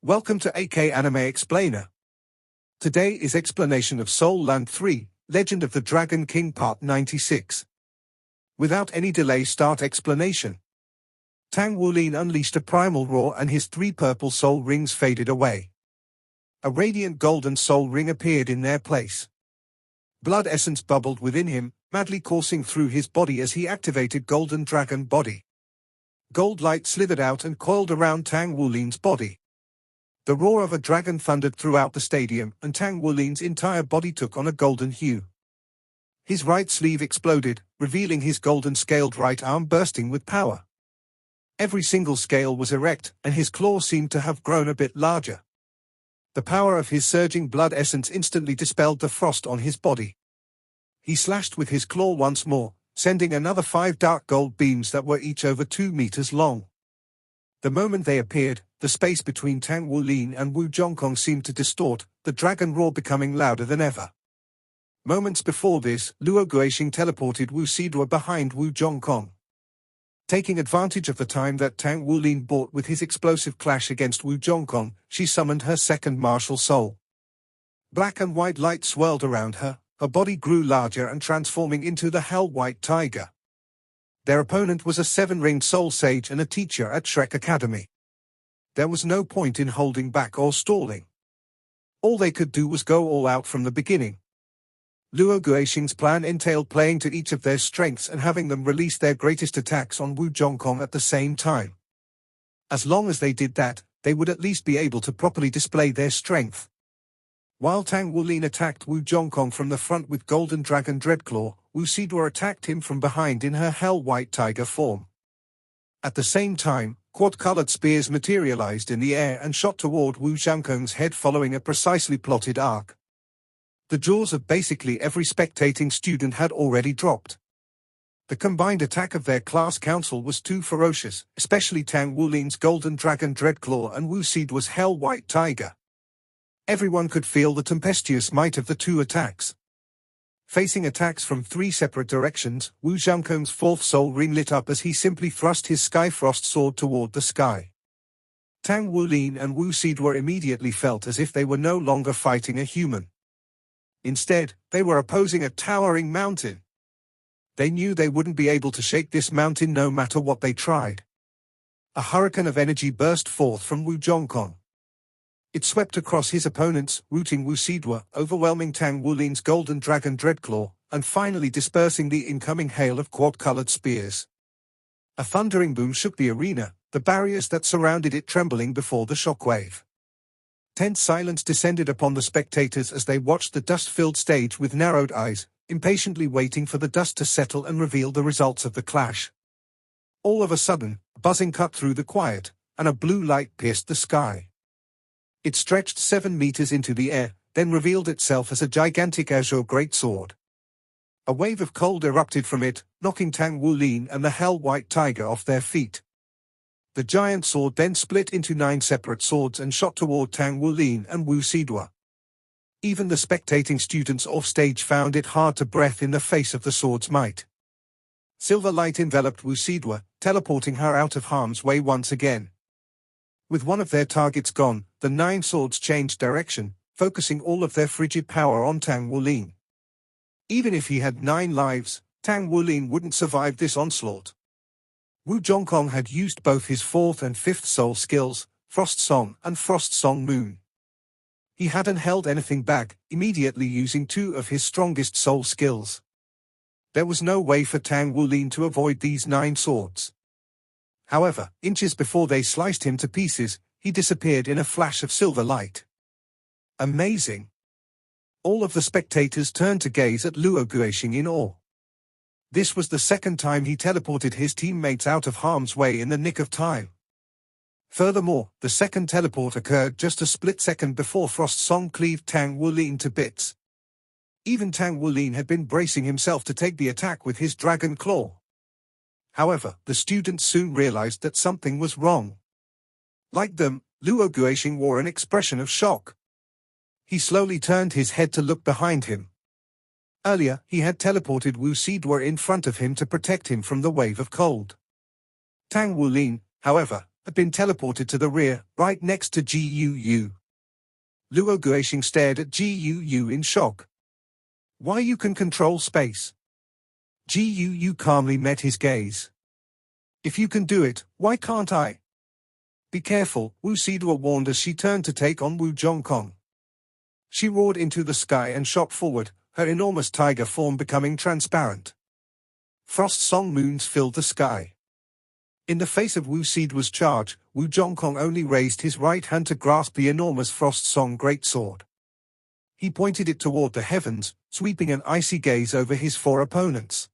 Welcome to AK Anime Explainer. Today is explanation of Soul Land 3, Legend of the Dragon King Part 96. Without any delay, start explanation. Tang Wulin unleashed a primal roar and his 3 purple soul rings faded away. A radiant golden soul ring appeared in their place. Blood essence bubbled within him, madly coursing through his body as he activated Golden Dragon Body. Gold light slithered out and coiled around Tang Wulin's body. The roar of a dragon thundered throughout the stadium, and Tang Wulin's entire body took on a golden hue. His right sleeve exploded, revealing his golden scaled right arm bursting with power. Every single scale was erect, and his claw seemed to have grown a bit larger. The power of his surging blood essence instantly dispelled the frost on his body. He slashed with his claw once more, sending another 5 dark gold beams that were each over 2 meters long. The moment they appeared, the space between Tang Wulin and Jong Kong seemed to distort, the dragon roar becoming louder than ever. Moments before this, Luo Guixing teleported Wu Sidua behind Jong Kong. Taking advantage of the time that Tang Wulin bought with his explosive clash against Jong Kong, she summoned her second martial soul. Black and white light swirled around her, her body grew larger and transforming into the Hell-White Tiger. Their opponent was a 7-ringed soul sage and a teacher at Shrek Academy. There was no point in holding back or stalling. All they could do was go all out from the beginning. Luo Guixing's plan entailed playing to each of their strengths and having them release their greatest attacks on Jong Kong at the same time. As long as they did that, they would at least be able to properly display their strength. While Tang Wulin attacked Jong Kong from the front with Golden Dragon Dreadclaw, Wu Sidua attacked him from behind in her Hell-White Tiger form. At the same time, quad-colored spears materialized in the air and shot toward Jong Kong's head following a precisely plotted arc. The jaws of basically every spectating student had already dropped. The combined attack of their class council was too ferocious, especially Tang Wulin's Golden Dragon Dreadclaw and Wu Sidua's Hell-White Tiger. Everyone could feel the tempestuous might of the 2 attacks. Facing attacks from 3 separate directions, Jong Kong's 4th soul ring lit up as he simply thrust his Skyfrost sword toward the sky. Tang Wulin and Wu Sidua immediately felt as if they were no longer fighting a human. Instead, they were opposing a towering mountain. They knew they wouldn't be able to shake this mountain no matter what they tried. A hurricane of energy burst forth from Jong Kong. It swept across his opponents, rooting Wu Sidua, overwhelming Tang Wulin's Golden Dragon Dreadclaw, and finally dispersing the incoming hail of quad-colored spears. A thundering boom shook the arena, the barriers that surrounded it trembling before the shockwave. Tense silence descended upon the spectators as they watched the dust-filled stage with narrowed eyes, impatiently waiting for the dust to settle and reveal the results of the clash. All of a sudden, a buzzing cut through the quiet, and a blue light pierced the sky. It stretched 7 meters into the air, then revealed itself as a gigantic azure greatsword. A wave of cold erupted from it, knocking Tang Wulin and the Hell-White Tiger off their feet. The giant sword then split into 9 separate swords and shot toward Tang Wulin and Wu Sidua. Even the spectating students offstage found it hard to breathe in the face of the sword's might. Silver light enveloped Wu Sidua, teleporting her out of harm's way once again. With one of their targets gone, the 9 swords changed direction, focusing all of their frigid power on Tang Wulin. Even if he had 9 lives, Tang Wulin wouldn't survive this onslaught. Jong Kong had used both his 4th and 5th soul skills, Frost Song and Frost Song Moon. He hadn't held anything back, immediately using 2 of his strongest soul skills. There was no way for Tang Wulin to avoid these 9 swords. However, inches before they sliced him to pieces, he disappeared in a flash of silver light. Amazing! All of the spectators turned to gaze at Luo Guixing in awe. This was the 2nd time he teleported his teammates out of harm's way in the nick of time. Furthermore, the 2nd teleport occurred just a split second before Frost Song cleaved Tang Wulin to bits. Even Tang Wulin had been bracing himself to take the attack with his Dragon Claw. However, the students soon realized that something was wrong. Like them, Luo Guixing wore an expression of shock. He slowly turned his head to look behind him. Earlier, he had teleported Wu Sidua in front of him to protect him from the wave of cold. Tang Wulin, however, had been teleported to the rear, right next to Guyu. Luo Guixing stared at Guyu in shock. Why you can control space? Guyu calmly met his gaze. If you can do it, why can't I? Be careful, Wu Sidua warned as she turned to take on Jong Kong. She roared into the sky and shot forward, her enormous tiger form becoming transparent. Frost song moons filled the sky. In the face of Wu Sidua's charge, Jong Kong only raised his right hand to grasp the enormous Frost Song greatsword. He pointed it toward the heavens, sweeping an icy gaze over his four opponents.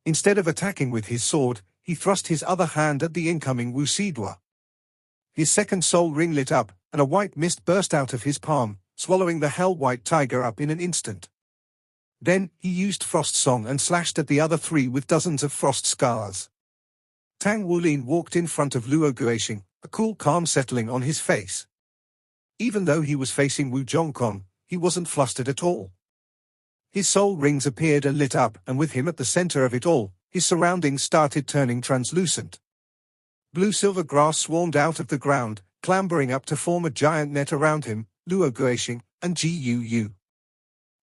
Instead of attacking with his sword, he thrust his other hand at the incoming Wu Sidua. His second soul ring lit up, and a white mist burst out of his palm, swallowing the hell-white tiger up in an instant. Then, he used Frost Song and slashed at the other three with dozens of frost scars. Tang Wulin walked in front of Luo Guixing, a cool calm settling on his face. Even though he was facing Wu Jong Kong, he wasn't flustered at all. His soul rings appeared and lit up, and with him at the center of it all, his surroundings started turning translucent. Blue-silver grass swarmed out of the ground, clambering up to form a giant net around him, Luo Guixing, and Guyu.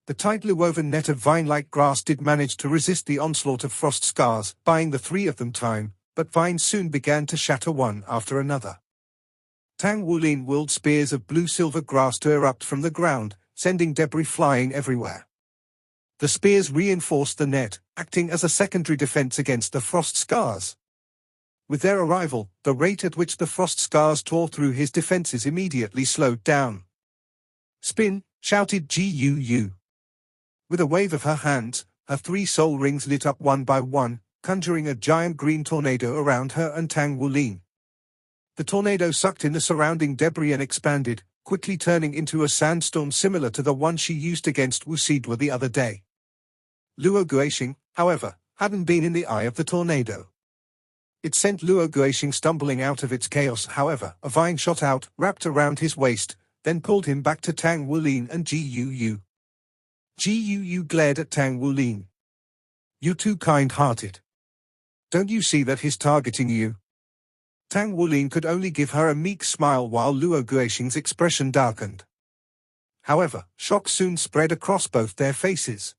The tightly woven net of vine-like grass did manage to resist the onslaught of frost scars, buying the three of them time, but vines soon began to shatter one after another. Tang Wulin whirled spears of blue-silver grass to erupt from the ground, sending debris flying everywhere. The spears reinforced the net, acting as a secondary defense against the frost scars. With their arrival, the rate at which the frost scars tore through his defenses immediately slowed down. "Spin!" shouted Guyu. With a wave of her hands, her three soul rings lit up one by one, conjuring a giant green tornado around her and Tang Wulin. The tornado sucked in the surrounding debris and expanded, quickly turning into a sandstorm similar to the one she used against Wu Sidua the other day. Luo Guixing, however, hadn't been in the eye of the tornado. It sent Luo Guixing stumbling out of its chaos. However, a vine shot out, wrapped around his waist, then pulled him back to Tang Wulin and Guyu. Guyu glared at Tang Wulin. "You're too kind-hearted. Don't you see that he's targeting you?" Tang Wulin could only give her a meek smile while Luo Guixing's expression darkened. However, shock soon spread across both their faces.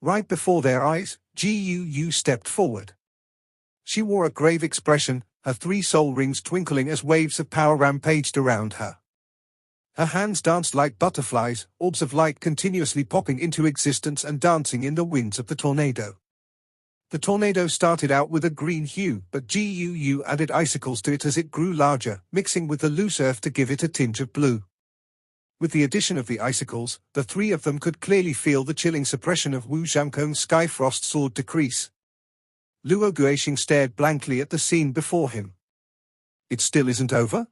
Right before their eyes, Guyu stepped forward. She wore a grave expression, her three soul rings twinkling as waves of power rampaged around her. Her hands danced like butterflies, orbs of light continuously popping into existence and dancing in the winds of the tornado. The tornado started out with a green hue, but Guyu added icicles to it as it grew larger, mixing with the loose earth to give it a tinge of blue. With the addition of the icicles, the three of them could clearly feel the chilling suppression of Wu Jong Kong's sky frost sword decrease. Luo Guixing stared blankly at the scene before him. It still isn't over?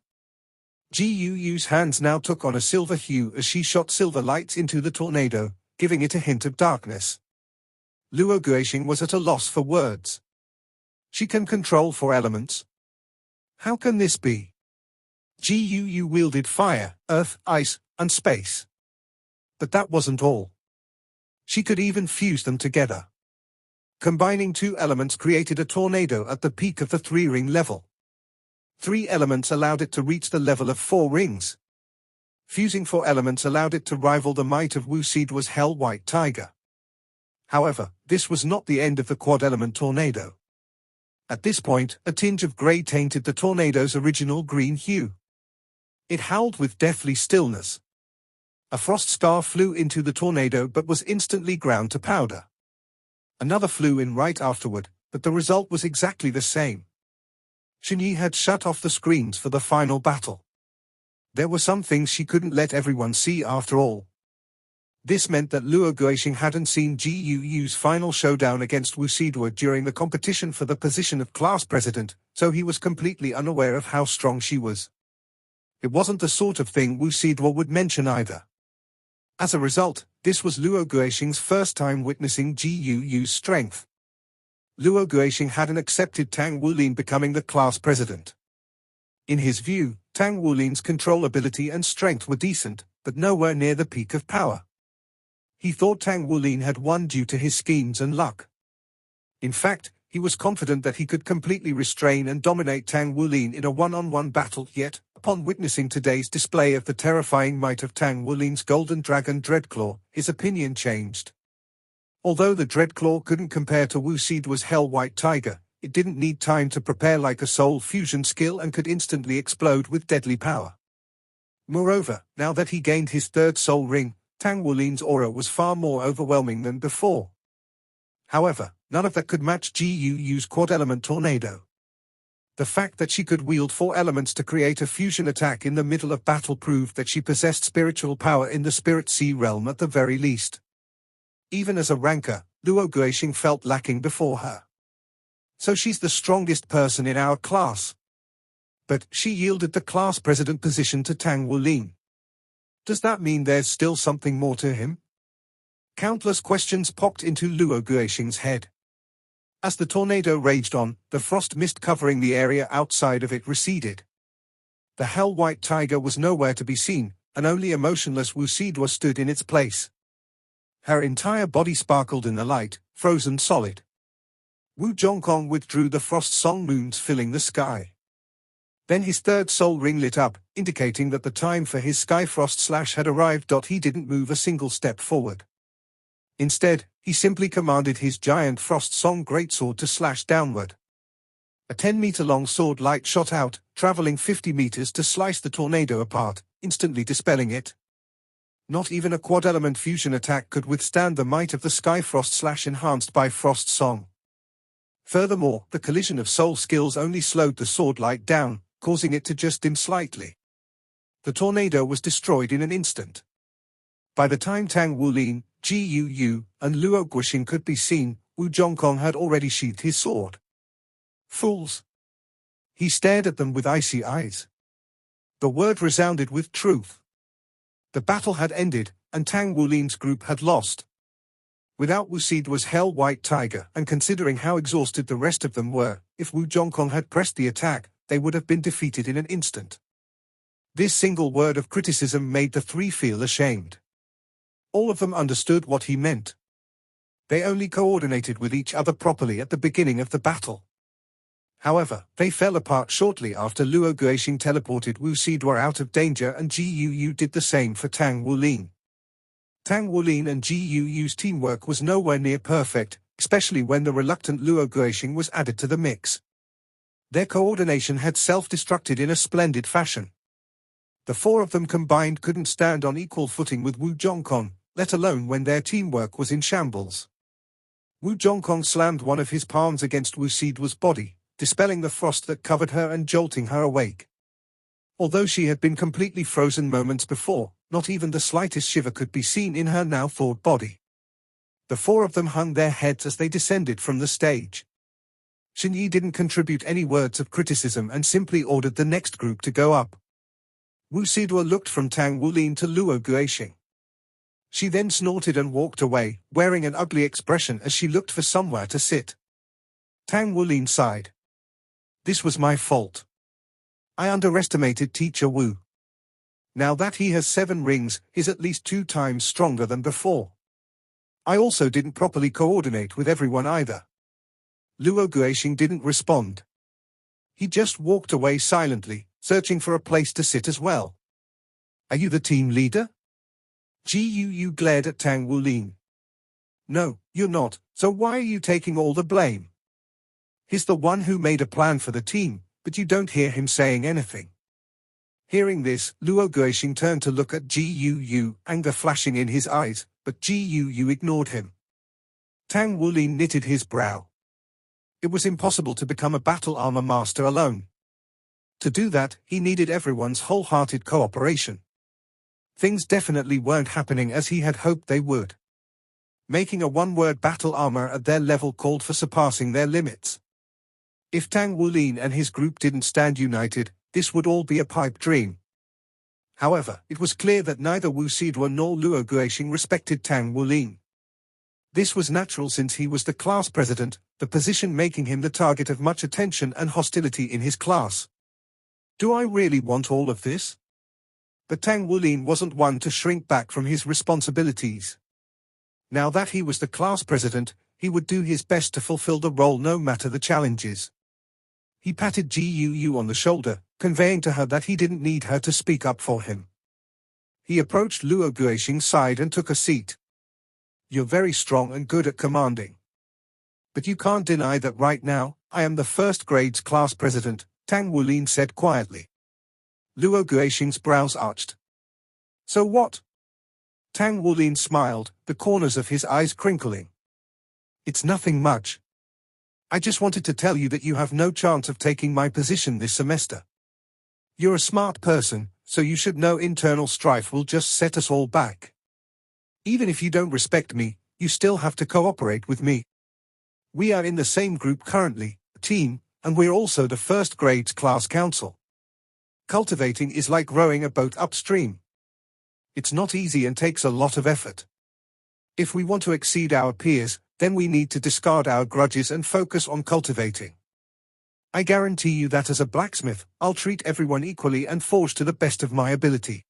Guyu's hands now took on a silver hue as she shot silver lights into the tornado, giving it a hint of darkness. Luo Guixing was at a loss for words. She can control four elements. How can this be? Guyu wielded fire, earth, ice, and space. But that wasn't all. She could even fuse them together. Combining two elements created a tornado at the peak of the three-ring level. Three elements allowed it to reach the level of four rings. Fusing four elements allowed it to rival the might of Wu Sidua's hell-white tiger. However, this was not the end of the quad-element tornado. At this point, a tinge of grey tainted the tornado's original green hue. It howled with deathly stillness. A frost star flew into the tornado but was instantly ground to powder. Another flew in right afterward, but the result was exactly the same. Xinyi had shut off the screens for the final battle. There were some things she couldn't let everyone see after all. This meant that Luo Guixing hadn't seen Guyu's final showdown against Wu Sidua during the competition for the position of class president, so he was completely unaware of how strong she was. It wasn't the sort of thing Wu Sidua would mention either. As a result, this was Luo Guixing's first time witnessing Guyu's strength. Luo Guixing hadn't accepted Tang Wulin becoming the class president. In his view, Tang Wulin's control ability and strength were decent, but nowhere near the peak of power. He thought Tang Wulin had won due to his schemes and luck. In fact, He was confident that he could completely restrain and dominate Tang Wulin in a one-on-one battle, yet, upon witnessing today's display of the terrifying might of Tang Wulin's Golden Dragon Dreadclaw, his opinion changed. Although the Dreadclaw couldn't compare to Wu Sidhua's Hell White Tiger, it didn't need time to prepare like a soul fusion skill and could instantly explode with deadly power. Moreover, now that he gained his third soul ring, Tang Wulin's aura was far more overwhelming than before. However, none of that could match Guyu's quad-element tornado. The fact that she could wield 4 elements to create a fusion attack in the middle of battle proved that she possessed spiritual power in the Spirit Sea realm at the very least. Even as a ranker, Luo Guixing felt lacking before her. So she's the strongest person in our class. But she yielded the class president position to Tang Wulin. Does that mean there's still something more to him? Countless questions popped into Luo Guixing's head. As the tornado raged on, the frost mist covering the area outside of it receded. The Hell White Tiger was nowhere to be seen, and only a motionless Wu Sidhua stood in its place. Her entire body sparkled in the light, frozen solid. Wu Jong Kong withdrew the frost song moons filling the sky. Then his third soul ring lit up, indicating that the time for his Skyfrost slash had arrived. He didn't move a single step forward. Instead, he simply commanded his giant Frost Song greatsword to slash downward. A 10-meter-long sword light shot out, traveling 50 meters to slice the tornado apart, instantly dispelling it. Not even a quad-element fusion attack could withstand the might of the Skyfrost slash enhanced by Frost Song. Furthermore, the collision of soul skills only slowed the sword light down, causing it to just dim slightly. The tornado was destroyed in an instant. By the time Tang Wulin, Guyu, and Luo Guixing could be seen, Wu Zhongkong had already sheathed his sword. Fools! He stared at them with icy eyes. The word resounded with truth. The battle had ended, and Tang Wulin's group had lost. Without Wu Sidhua's Hell White Tiger, and considering how exhausted the rest of them were, if Wu Zhongkong had pressed the attack, they would have been defeated in an instant. This single word of criticism made the 3 feel ashamed. All of them understood what he meant. They only coordinated with each other properly at the beginning of the battle. However, they fell apart shortly after Luo Guixing teleported Wu Sidhua out of danger, and Guyu did the same for Tang Wulin. Tang Wulin and Guyu's teamwork was nowhere near perfect, especially when the reluctant Luo Guixing was added to the mix. Their coordination had self-destructed in a splendid fashion. The 4 of them combined couldn't stand on equal footing with Wu Zhongkong, let alone when their teamwork was in shambles. Wu Zhongkong slammed one of his palms against Wu Sidhua's body, dispelling the frost that covered her and jolting her awake. Although she had been completely frozen moments before, not even the slightest shiver could be seen in her now thawed body. The 4 of them hung their heads as they descended from the stage. Xin Yi didn't contribute any words of criticism and simply ordered the next group to go up. Wu Sidhua looked from Tang Wulin to Luo Guixing. She then snorted and walked away, wearing an ugly expression as she looked for somewhere to sit. Tang Wulin sighed. This was my fault. I underestimated Teacher Wu. Now that he has 7 rings, he's at least 2 times stronger than before. I also didn't properly coordinate with everyone either. Luo Guixing didn't respond. He just walked away silently, searching for a place to sit as well. Are you the team leader? Guyu glared at Tang Wulin. No, you're not, so why are you taking all the blame? He's the one who made a plan for the team, but you don't hear him saying anything. Hearing this, Luo Guixing turned to look at Guyu, anger flashing in his eyes, but Guyu ignored him. Tang Wulin knitted his brow. It was impossible to become a battle armor master alone. To do that, he needed everyone's wholehearted cooperation. Things definitely weren't happening as he had hoped they would. Making a one-word battle armor at their level called for surpassing their limits. If Tang Wulin and his group didn't stand united, this would all be a pipe dream. However, it was clear that neither Wu Sidhua nor Luo Guixing respected Tang Wulin. This was natural since he was the class president, the position making him the target of much attention and hostility in his class. Do I really want all of this? But Tang Wulin wasn't one to shrink back from his responsibilities. Now that he was the class president, He would do his best to fulfill the role no matter the challenges. He patted Guyu on the shoulder, conveying to her that he didn't need her to speak up for him. He approached Luo Guixing's side and took a seat. You're very strong and good at commanding. But you can't deny that right now, I am the first grade's class president, Tang Wulin said quietly. Luo Guixing's brows arched. So what? Tang Wulin smiled, the corners of his eyes crinkling. It's nothing much. I just wanted to tell you that you have no chance of taking my position this semester. You're a smart person, so you should know internal strife will just set us all back. Even if you don't respect me, you still have to cooperate with me. We are in the same group currently, team, and we're also the first grade's class council. Cultivating is like rowing a boat upstream. It's not easy and takes a lot of effort. If we want to exceed our peers, then we need to discard our grudges and focus on cultivating. I guarantee you that as a blacksmith, I'll treat everyone equally and forge to the best of my ability.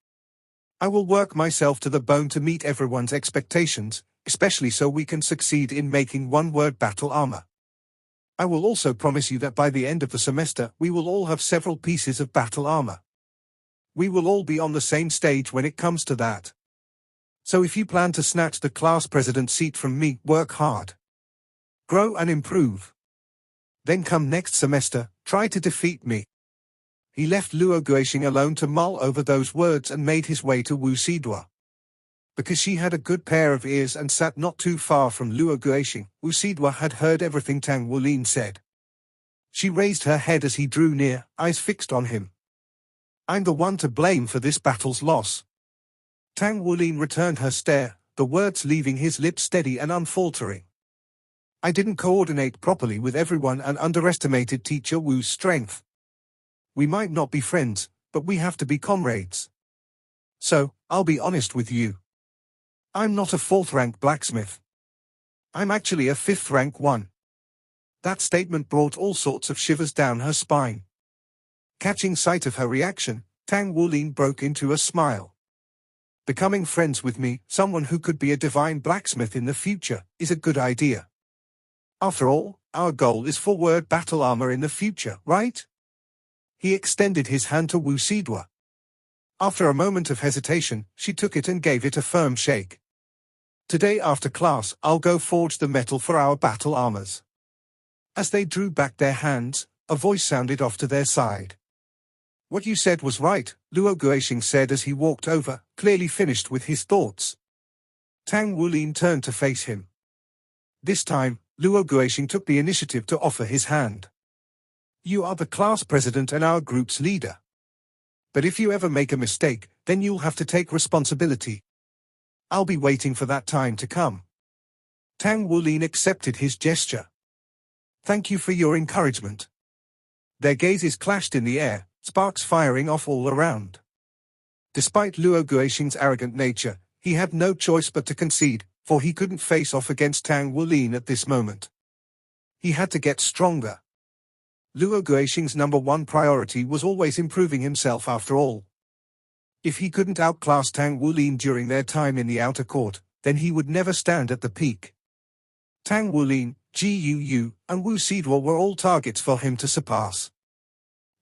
I will work myself to the bone to meet everyone's expectations, especially so we can succeed in making one-word battle armor. I will also promise you that by the end of the semester, we will all have several pieces of battle armor. We will all be on the same stage when it comes to that. So if you plan to snatch the class president seat from me, work hard. Grow and improve. Then come next semester, try to defeat me. He left Luo Guixing alone to mull over those words and made his way to Wu Sidua. Because she had a good pair of ears and sat not too far from Luo Guixing, Wu Sidua had heard everything Tang Wulin said. She raised her head as he drew near, eyes fixed on him. I'm the one to blame for this battle's loss. Tang Wulin returned her stare, the words leaving his lips steady and unfaltering. I didn't coordinate properly with everyone and underestimated Teacher Wu's strength. We might not be friends, but we have to be comrades. So, I'll be honest with you. I'm not a 4th-rank blacksmith. I'm actually a 5th-rank one. That statement brought all sorts of shivers down her spine. Catching sight of her reaction, Tang Wulin broke into a smile. Becoming friends with me, someone who could be a divine blacksmith in the future, is a good idea. After all, our goal is for word battle armor in the future, right? He extended his hand to Wu Sidua. After a moment of hesitation, she took it and gave it a firm shake. Today after class, I'll go forge the metal for our battle armors. As they drew back their hands, a voice sounded off to their side. What you said was right, Luo Guixing said as he walked over, clearly finished with his thoughts. Tang Wulin turned to face him. This time, Luo Guixing took the initiative to offer his hand. You are the class president and our group's leader. But if you ever make a mistake, then you'll have to take responsibility. I'll be waiting for that time to come. Tang Wulin accepted his gesture. Thank you for your encouragement. Their gazes clashed in the air, sparks firing off all around. Despite Luo Guixing's arrogant nature, he had no choice but to concede, for he couldn't face off against Tang Wulin at this moment. He had to get stronger. Luo Guixing's #1 priority was always improving himself after all. If he couldn't outclass Tang Wulin during their time in the outer court, then he would never stand at the peak. Tang Wulin, Guyu, and Wu Sidua were all targets for him to surpass.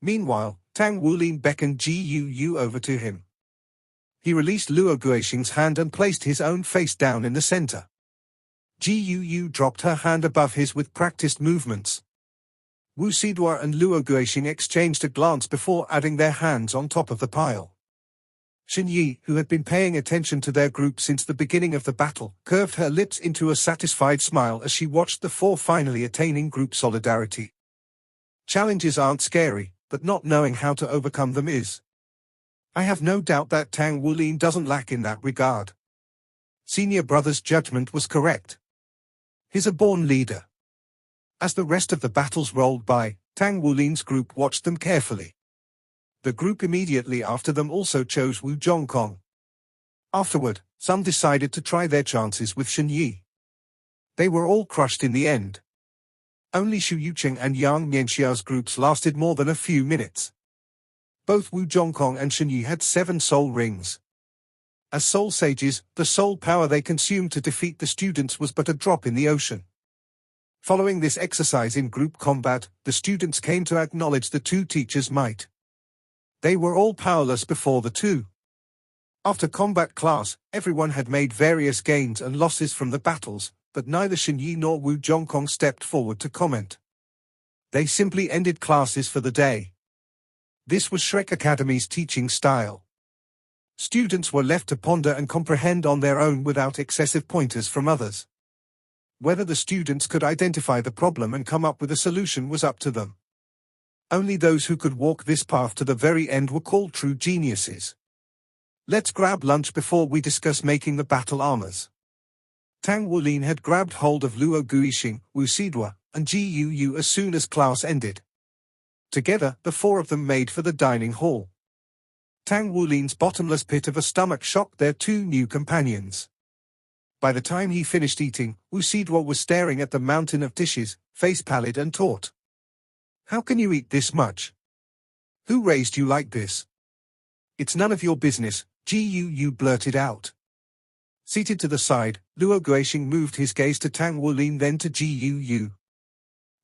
Meanwhile, Tang Wulin beckoned Guyu over to him. He released Luo Guixing's hand and placed his own face down in the center. Guyu dropped her hand above his with practiced movements. Wu Sidua and Luo Guixing exchanged a glance before adding their hands on top of the pile. Xinyi, who had been paying attention to their group since the beginning of the battle, curved her lips into a satisfied smile as she watched the four finally attaining group solidarity. Challenges aren't scary, but not knowing how to overcome them is. I have no doubt that Tang Wulin doesn't lack in that regard. Senior brother's judgment was correct. He's a born leader. As the rest of the battles rolled by, Tang Wulin's group watched them carefully. The group immediately after them also chose Jong Kong. Afterward, some decided to try their chances with Xinyi. They were all crushed in the end. Only Xu Yucheng and Yang Mianxiao's groups lasted more than a few minutes. Both Jong Kong and Xinyi had 7 soul rings. As soul sages, the soul power they consumed to defeat the students was but a drop in the ocean. Following this exercise in group combat, the students came to acknowledge the two teachers' might. They were all powerless before the two. After combat class, everyone had made various gains and losses from the battles, but neither Shin Yi nor Jong Kong stepped forward to comment. They simply ended classes for the day. This was Shrek Academy's teaching style. Students were left to ponder and comprehend on their own without excessive pointers from others. Whether the students could identify the problem and come up with a solution was up to them. Only those who could walk this path to the very end were called true geniuses. Let's grab lunch before we discuss making the battle armors. Tang Wulin had grabbed hold of Luo Guixing, Wu Sidua, and Guyu as soon as class ended. Together, the four of them made for the dining hall. Tang Wulin's bottomless pit of a stomach shocked their two new companions. By the time he finished eating, Wu Sidua was staring at the mountain of dishes, face pallid and taut. "How can you eat this much? Who raised you like this?" "It's none of your business," Guyu blurted out. Seated to the side, Luo Guixing moved his gaze to Tang Wulin, then to Guyu.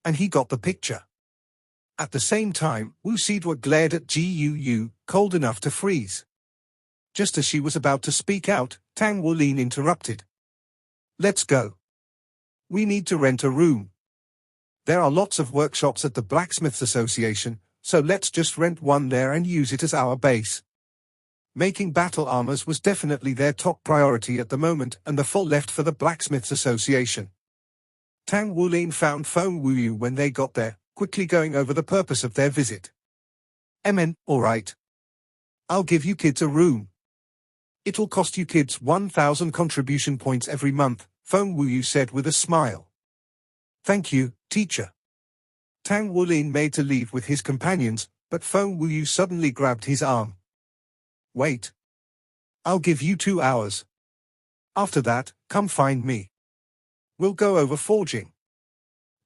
And he got the picture. At the same time, Wu Sidua glared at Guyu, cold enough to freeze. Just as she was about to speak out, Tang Wulin interrupted. "Let's go. We need to rent a room. There are lots of workshops at the Blacksmiths Association, so let's just rent one there and use it as our base." Making battle armors was definitely their top priority at the moment, and the four left for the Blacksmiths Association. Tang Wulin found Feng Wuyu when they got there, quickly going over the purpose of their visit. All right. I'll give you kids a room. It'll cost you kids 1,000 contribution points every month, Feng Wuyu said with a smile. "Thank you, teacher." Tang Wulin made to leave with his companions, but Feng Wuyu suddenly grabbed his arm. "Wait. I'll give you 2 hours. After that, come find me. We'll go over forging.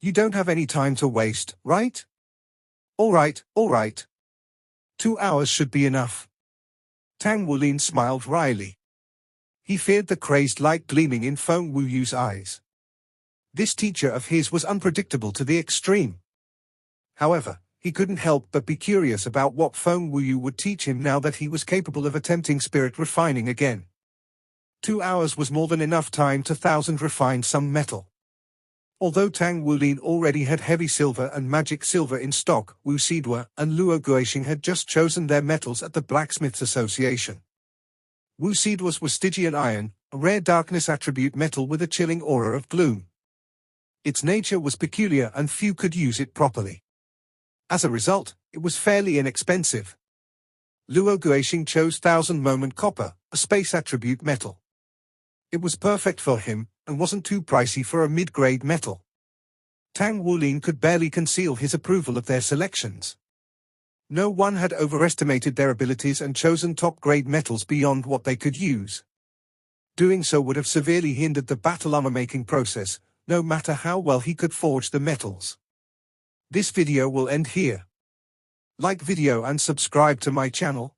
You don't have any time to waste, right?" All right. 2 hours should be enough." Tang Wulin smiled wryly. He feared the crazed light gleaming in Feng Wuyu's eyes. This teacher of his was unpredictable to the extreme. However, he couldn't help but be curious about what Feng Wuyu would teach him now that he was capable of attempting spirit refining again. 2 hours was more than enough time to 1,000 refine some metal. Although Tang Wulin already had heavy silver and magic silver in stock, Wu Sidua and Luo Guixing had just chosen their metals at the Blacksmiths Association. Wu Sidua's was Stygian iron, a rare darkness attribute metal with a chilling aura of gloom. Its nature was peculiar and few could use it properly. As a result, it was fairly inexpensive. Luo Guixing chose 1000-moment copper, a space attribute metal. It was perfect for him, and wasn't too pricey for a mid-grade metal. Tang Wulin could barely conceal his approval of their selections. No one had overestimated their abilities and chosen top-grade metals beyond what they could use. Doing so would have severely hindered the battle armor-making process, no matter how well he could forge the metals. This video will end here. Like video and subscribe to my channel.